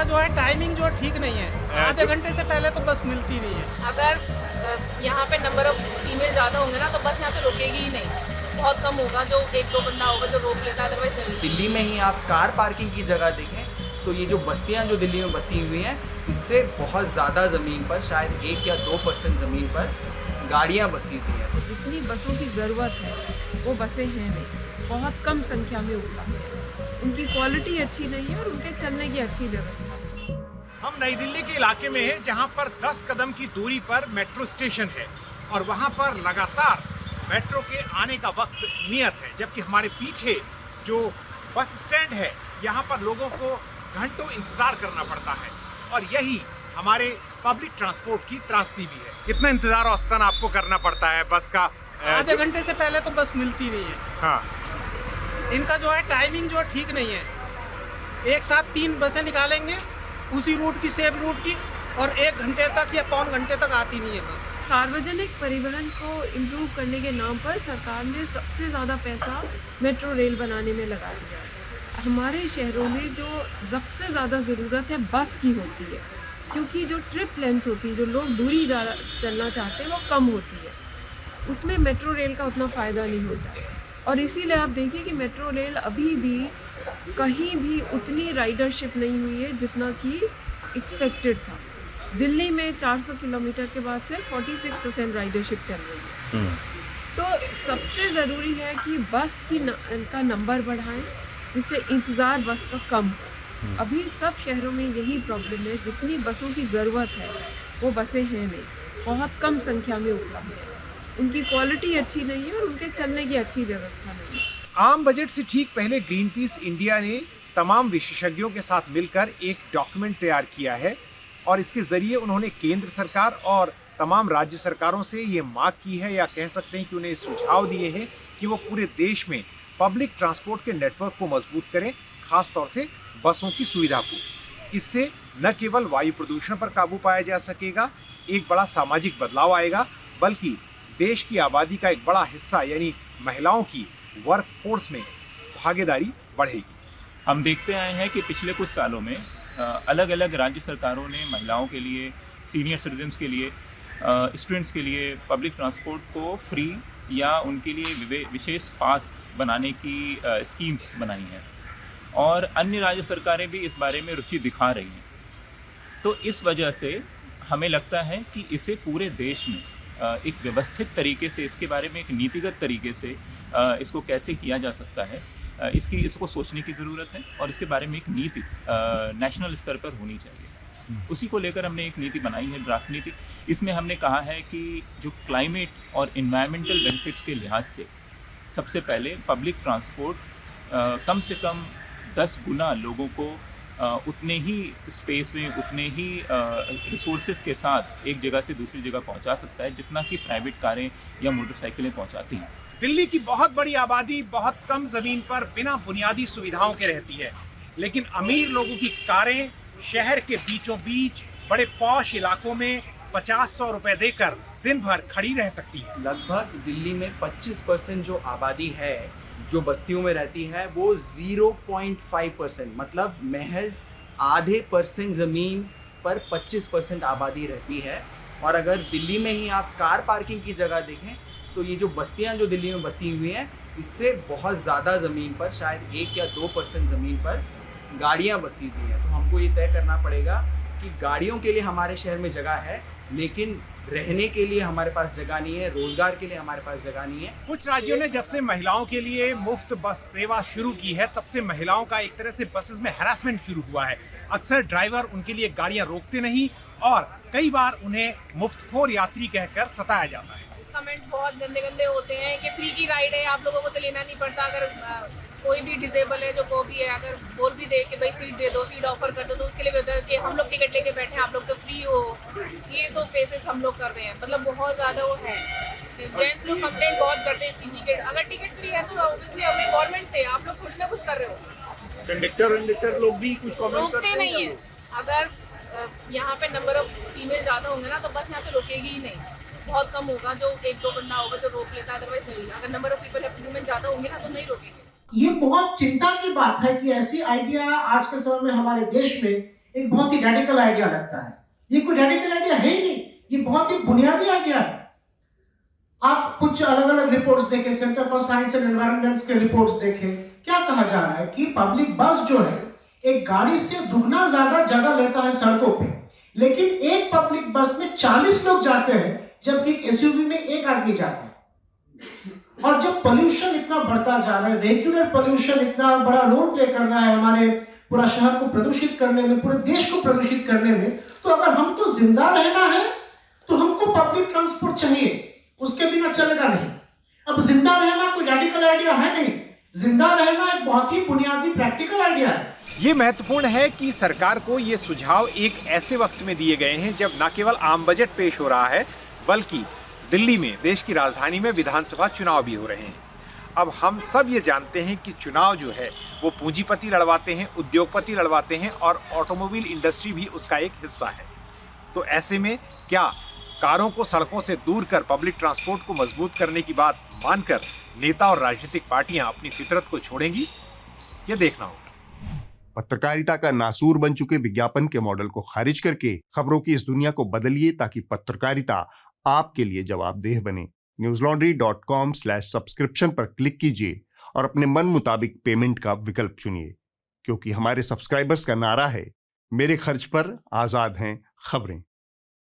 जो है टाइमिंग जो है ठीक नहीं है। आधे घंटे से पहले तो बस मिलती नहीं है। अगर यहाँ पे नंबर ऑफ फीमेल ज़्यादा होंगे ना तो बस यहाँ पे रुकेगी ही नहीं। बहुत कम होगा जो एक दो बंदा होगा जो रोक लेता है, अदरवाइज नहीं। दिल्ली में ही आप कार पार्किंग की जगह देखें तो ये जो बस्तियां जो दिल्ली में बसी हुई हैं, इससे बहुत ज़्यादा ज़मीन पर, शायद 1 या 2% ज़मीन पर गाड़ियां बसी हुई हैं। जितनी बसों की ज़रूरत है वो बसें हैं नहीं, बहुत कम संख्या में उपलब्ध है। उनकी क्वालिटी अच्छी नहीं है और उनके चलने की अच्छी व्यवस्था नहीं। हम नई दिल्ली के इलाके में हैं जहां पर 10 कदम की दूरी पर मेट्रो स्टेशन है और वहां पर लगातार मेट्रो के आने का वक्त नियत है, जबकि हमारे पीछे जो बस स्टैंड है यहाँ पर लोगों को घंटों इंतजार करना पड़ता है और यही हमारे पब्लिक ट्रांसपोर्ट की त्रासदी भी है। कितना इंतजार औसतन आपको करना पड़ता है बस का? आधे घंटे से पहले तो बस मिलती नहीं है। हाँ, इनका जो है टाइमिंग जो है ठीक नहीं है। एक साथ 3 बसें निकालेंगे उसी रूट की, सेम रूट की, और 1 घंटे तक या पौन घंटे तक आती नहीं है बस। सार्वजनिक परिवहन को इम्प्रूव करने के नाम पर सरकार ने सबसे ज़्यादा पैसा मेट्रो रेल बनाने में लगा दिया है। हमारे शहरों में जो सबसे ज़्यादा ज़रूरत है बस की होती है, क्योंकि जो ट्रिप लेंथ होती है, जो लोग दूरी चलना चाहते हैं वो कम होती है, उसमें मेट्रो रेल का उतना फ़ायदा नहीं होता है। और इसीलिए आप देखिए कि मेट्रो रेल अभी भी कहीं भी उतनी राइडरशिप नहीं हुई है जितना कि एक्सपेक्टेड था। दिल्ली में 400 किलोमीटर के बाद से 46% राइडरशिप चल रही है। तो सबसे ज़रूरी है कि बस का नंबर बढ़ाएं जिससे इंतज़ार बस का कम हो। अभी सब शहरों में यही प्रॉब्लम है, जितनी बसों की ज़रूरत है वो बसें हैं नहीं, बहुत कम संख्या में उपलब्ध है। उनकी क्वालिटी अच्छी नहीं है और उनके चलने की अच्छी व्यवस्था नहीं है। आम बजट से ठीक पहले ग्रीन पीस इंडिया ने तमाम विशेषज्ञों के साथ मिलकर एक डॉक्यूमेंट तैयार किया है और इसके जरिए उन्होंने केंद्र सरकार और तमाम राज्य सरकारों से ये मांग की है, या कह सकते हैं कि उन्हें सुझाव दिए हैं कि वो पूरे देश में पब्लिक ट्रांसपोर्ट के नेटवर्क को मजबूत करें, खास तौर से बसों की सुविधा को। इससे न केवल वायु प्रदूषण पर काबू पाया जा सकेगा, एक बड़ा सामाजिक बदलाव आएगा, बल्कि देश की आबादी का एक बड़ा हिस्सा यानी महिलाओं की वर्क फोर्स में भागीदारी बढ़ेगी। हम देखते आए हैं कि पिछले कुछ सालों में अलग अलग राज्य सरकारों ने महिलाओं के लिए, सीनियर सिटीजन्स के लिए, स्टूडेंट्स के लिए पब्लिक ट्रांसपोर्ट को फ्री या उनके लिए विशेष पास बनाने की स्कीम्स बनाई हैं और अन्य राज्य सरकारें भी इस बारे में रुचि दिखा रही हैं। तो इस वजह से हमें लगता है कि इसे पूरे देश में एक व्यवस्थित तरीके से, इसके बारे में एक नीतिगत तरीके से इसको कैसे किया जा सकता है, इसको सोचने की ज़रूरत है और इसके बारे में एक नीति नेशनल स्तर पर होनी चाहिए। उसी को लेकर हमने एक नीति बनाई है, ड्राफ्ट नीति। इसमें हमने कहा है कि जो क्लाइमेट और इन्वायरमेंटल बेनिफिट्स के लिहाज से सबसे पहले पब्लिक ट्रांसपोर्ट कम से कम 10 गुना लोगों को उतने ही स्पेस में, उतने ही रिसोर्सेज के साथ एक जगह से दूसरी जगह पहुंचा सकता है जितना कि प्राइवेट कारें या मोटरसाइकिलें पहुंचाती हैं। दिल्ली की बहुत बड़ी आबादी बहुत कम जमीन पर बिना बुनियादी सुविधाओं के रहती है, लेकिन अमीर लोगों की कारें शहर के बीचों बीच बड़े पॉश इलाकों में 50-100 रुपए देकर दिन भर खड़ी रह सकती है। लगभग दिल्ली में 25% जो आबादी है जो बस्तियों में रहती है वो 0.5%, मतलब महज आधे % ज़मीन पर 25% आबादी रहती है। और अगर दिल्ली में ही आप कार पार्किंग की जगह देखें तो ये जो बस्तियां जो दिल्ली में बसी हुई हैं, इससे बहुत ज़्यादा ज़मीन पर, शायद 1 या 2% ज़मीन पर गाड़ियां बसी हुई हैं। तो हमको ये तय करना पड़ेगा कि गाड़ियों के लिए हमारे शहर में जगह है, लेकिन रहने के लिए हमारे पास जगह नहीं है, रोजगार के लिए हमारे पास जगह नहीं है। कुछ राज्यों ने जब से महिलाओं के लिए मुफ्त बस सेवा शुरू की है, तब से महिलाओं का एक तरह से बसेस में हैरासमेंट शुरू हुआ है। अक्सर ड्राइवर उनके लिए गाड़ियां रोकते नहीं और कई बार उन्हें मुफ्तखोर यात्री कहकर सताया जाता है। कमेंट बहुत गंदे गंदे होते हैं कि फ्री की राइड है, आप लोगों को तो लेना नहीं पड़ता। अगर कोई भी डिसेबल है, जो को भी है, अगर बोल भी दे कि भाई सीट दे दो, सीट ऑफर कर दो, तो उसके लिए होता है कि हम लोग टिकट लेके बैठे हैं, आप लोग तो फ्री हो। ये तो फेसेस हम लोग कर रहे हैं, मतलब बहुत ज़्यादा वो है। जेंट्स लोग कंप्लेंट बहुत करते हैं सीट टिकट, अगर टिकट फ्री है तो ऑब्वियसली हमें गवर्नमेंट से, आप लोग थोड़ी ना कुछ कर रहे हो। कंडक्टर लोग भी कुछ कमेंट रोकते नहीं है। अगर यहाँ पे नंबर ऑफ फीमेल ज़्यादा होंगे ना तो बस यहाँ पे रुकेगी ही नहीं। बहुत कम होगा जो 1-2 बंदा होगा जो रोक लेता है, अदरवाइज नहीं। अगर नंबर ऑफ पीपल वुमेन ज़्यादा होंगे ना तो नहीं रोकेंगे। ये बहुत चिंता की बात है कि ऐसी आइडिया आज के समय में हमारे देश में एक बहुत ही रेडिकल आइडिया लगता है। ये कोई रेडिकल आइडिया है ही नहीं, ये बहुत ही बुनियादी आइडिया है। आप कुछ अलग अलग रिपोर्ट्स देखें, centre for science and environment के रिपोर्ट्स देखें, क्या कहा जा रहा है कि पब्लिक बस जो है एक गाड़ी से दुगना ज्यादा जगह लेता है सड़कों पे, लेकिन एक पब्लिक बस में 40 लोग जाते हैं जबकि एक एसयूवी में एक आदमी जाता है। और जब पोल्यूशन इतना बढ़ता जा रहा है, वेहिकुलर पोल्यूशन इतना बड़ा रोल प्ले कर रहा है हमारे पूरा शहर को प्रदूषित करने में, पूरे देश को प्रदूषित करने में, तो अगर हमको जिंदा रहना है तो हमको पब्लिक ट्रांसपोर्ट चाहिए, उसके बिना चलेगा नहीं। अब जिंदा रहना कोई रेडिकल आइडिया है नहीं, जिंदा रहना एक बहुत ही बुनियादी प्रैक्टिकल आइडिया है। ये महत्वपूर्ण है कि सरकार को ये सुझाव एक ऐसे वक्त में दिए गए हैं जब न केवल आम बजट पेश हो रहा है, बल्कि दिल्ली में, देश की राजधानी में विधानसभा चुनाव भी हो रहे हैं। अब हम सब ये जानते हैं कि चुनाव जो है वो पूंजीपति लड़वाते हैं, उद्योगपति लड़वाते हैं और ऑटोमोबाइल इंडस्ट्री भी उसका एक हिस्सा है। तो ऐसे में क्या कारों को सड़कों से दूर कर पब्लिक ट्रांसपोर्ट को मजबूत करने की बात मानकर नेता और राजनीतिक पार्टियां अपनी फितरत को छोड़ेंगी? ये देखना होगा। पत्रकारिता का नासूर बन चुके विज्ञापन के मॉडल को खारिज करके खबरों की इस दुनिया को बदलिए ताकि पत्रकारिता आपके लिए जवाबदेह बने। newslaundry.com/subscription पर क्लिक कीजिए और अपने मन मुताबिक पेमेंट का विकल्प चुनिए, क्योंकि हमारे सब्सक्राइबर्स का नारा है, मेरे खर्च पर आजाद हैं खबरें।